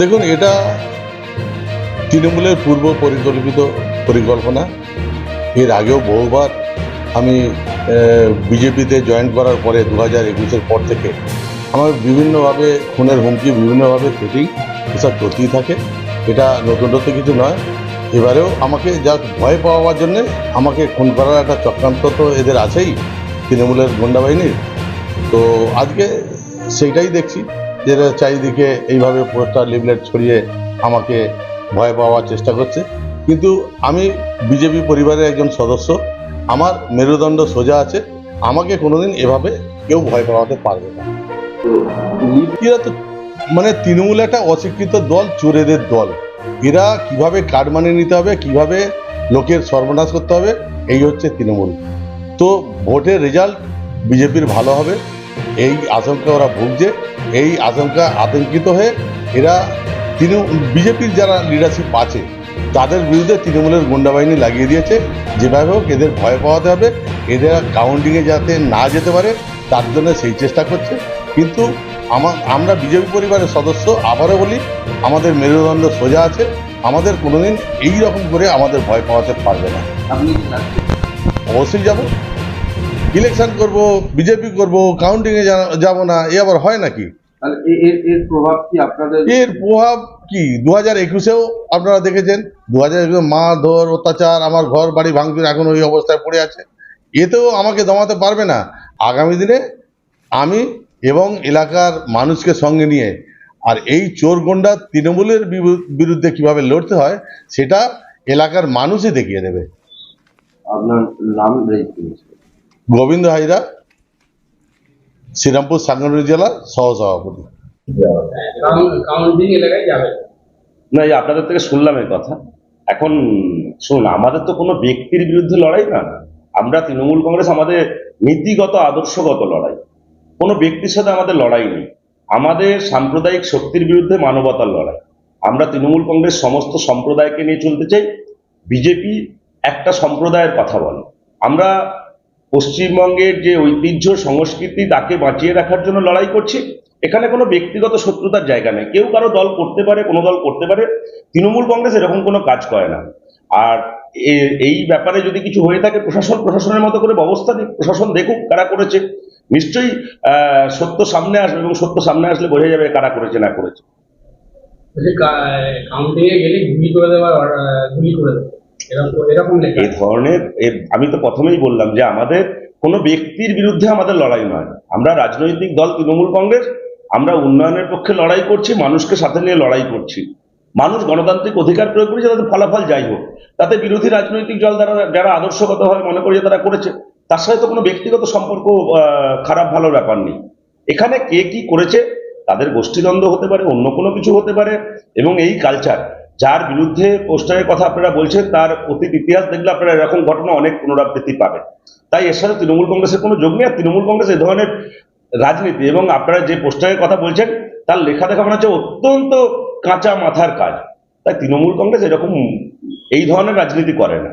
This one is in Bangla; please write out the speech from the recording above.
দেখুন, এটা তৃণমূলের পূর্ব পরিকল্পিত পরিকল্পনা। এর আগেও বহুবার আমি বিজেপিতে জয়েন করার পরে 2021-এর পর থেকে আমার বিভিন্নভাবে খুনের হুমকি, বিভিন্নভাবে থ্রেটিং এসব চলতেই থাকে। এটা নতুনত্ব কিছু নয়। এবারেও আমাকে যা ভয় পাওয়ার জন্যে আমাকে খুন করার একটা চক্রান্ত তো এদের আছেই, তৃণমূলের গুন্ডা বাহিনীর। তো আজকে সেইটাই দেখছি যে এরা চারিদিকে এইভাবে পোস্টার লিফলেট ছড়িয়ে আমাকে ভয় পাওয়ার চেষ্টা করছে। কিন্তু আমি বিজেপি পরিবারের একজন সদস্য, আমার মেরুদণ্ড সোজা আছে, আমাকে কোনোদিন এভাবে কেউ ভয় পাওয়াতে পারবে না। এরা তো মানে তৃণমূল একটা অশিক্ষিত দল, চোরেদের দল। এরা কিভাবে কার্ড মানিয়ে নিতে হবে, কিভাবে লোকের সর্বনাশ করতে হবে, এই হচ্ছে তৃণমূল। তো ভোটের রেজাল্ট বিজেপির ভালো হবে এই আশঙ্কা ওরা ভুগছে। এই আশঙ্কা আতঙ্কিত হয়ে এরা বিজেপির যারা লিডারশিপ আছে তাদের বিরুদ্ধে তৃণমূলের গুন্ডা বাহিনী লাগিয়ে দিয়েছে। যেভাবে হোক এদের ভয় পাওয়াতে হবে, এদের কাউন্টিংয়ে যাতে না যেতে পারে তার জন্য সেই চেষ্টা করছে। কিন্তু আমরা বিজেপি পরিবারের সদস্য, আবারও বলি, আমাদের মেরুদণ্ড সোজা আছে, আমাদের কোনোদিন এই রকম করে আমাদের ভয় পাওয়াতে পারবে না। আপনি অবশ্যই যাব, ইলেকশন করব, বিজেপি করব, কাউন্টিংয়ে যাব না, এ আবার হয় নাকি? তাহলে এর প্রভাব কি আপনাদের? এর প্রভাব কি 2021-এও আপনারা দেখেছেন। 2021 মারধর, অত্যাচার, আমার ঘর বাড়ি ভাঙচুর এখন ওই অবস্থায় পড়ে আছে। এতেও আমাকে দমাতে পারবে না। আগামী দিনে আমি এবং এলাকার মানুষকে সঙ্গে নিয়ে আর এই চোর গন্ডা তৃণমূলের বিরুদ্ধে কিভাবে লড়তে হয় সেটা এলাকার মানুষই দেখিয়ে দেবে। আপনার নাম রয়েছে? গোবিন্দ হাইরা, শ্রীরামপুর সাংগঠনিক জেলার সহসভাপতি। কাউন্টিং এলাকায় যাবে না, এই আপনাদের থেকে শুনলাম এই কথা। এখন শুনুন, আমাদের তো কোনো ব্যক্তির বিরুদ্ধে লড়াই না। আমরা তৃণমূল কংগ্রেস আমাদের নীতিগত আদর্শগত লড়াই, কোনো ব্যক্তির সাথে আমাদের লড়াই নেই। আমাদের সাম্প্রদায়িক শক্তির বিরুদ্ধে মানবতার লড়াই। আমরা তৃণমূল কংগ্রেস সমস্ত সম্প্রদায়কে নিয়ে চলতে চাই। বিজেপি একটা সম্প্রদায়ের কথা বলে। আমরা পশ্চিমবঙ্গের যে ঐতিহ্য সংস্কৃতি তাকে বাঁচিয়ে রাখার জন্য লড়াই করছি। এখানে কোনো ব্যক্তিগত শত্রুতার জায়গা নেই। কেউ কারো দল করতে পারে, কোনো দল করতে পারে। তৃণমূল কংগ্রেস এরকম কোনো কাজ করে না। আর এই ব্যাপারে যদি কিছু হয়ে থাকে, প্রশাসনের মতো করে ব্যবস্থা নিক, প্রশাসন দেখুক কারা করেছে। নিশ্চয়ই সত্য সামনে আসবে, এবং সত্য সামনে আসলে বোঝা যাবে কারা করেছে না করেছে। কাউন্টিং এ গেলে গুলি করে দেওয়ার গুলি করে দেবে এরকম এই ধরনের আমি তো প্রথমেই বললাম যে আমাদের কোনো ব্যক্তির বিরুদ্ধে আমাদের লড়াই নয়। আমরা রাজনৈতিক দল তৃণমূল কংগ্রেস, আমরা উন্নয়নের পক্ষে লড়াই করছি, মানুষকে সাথে নিয়ে লড়াই করছি। মানুষ গণতান্ত্রিক অধিকার প্রয়োগ করেছে, তাদের ফলাফল যাই হোক, তাতে বিরোধী রাজনৈতিক দল যারা আদর্শগতভাবে মনে করে যে তারা করেছে, তার সাথে তো কোনো ব্যক্তিগত সম্পর্ক খারাপ ভালোর ব্যাপার নেই। এখানে কে কি করেছে, তাদের গোষ্ঠীদ্বন্দ্ব হতে পারে, অন্য কোনো কিছু হতে পারে। এবং এই কালচার, যার বিরুদ্ধে পোস্টারের কথা আপনারা বলছেন, তার অতীত ইতিহাস দেখলে আপনারা এরকম ঘটনা অনেক পুনরাবৃত্তি পাবেন। তাই এর সাথে তৃণমূল কংগ্রেসের কোনো যোগ নেই। আর তৃণমূল কংগ্রেস এই ধরনের রাজনীতি এবং আপনারা যে পোস্টারের কথা বলছেন তার লেখা দেখা মনে হচ্ছে অত্যন্ত কাঁচা মাথার কাজ। তাই তৃণমূল কংগ্রেস এরকম এই ধরনের রাজনীতি করে না।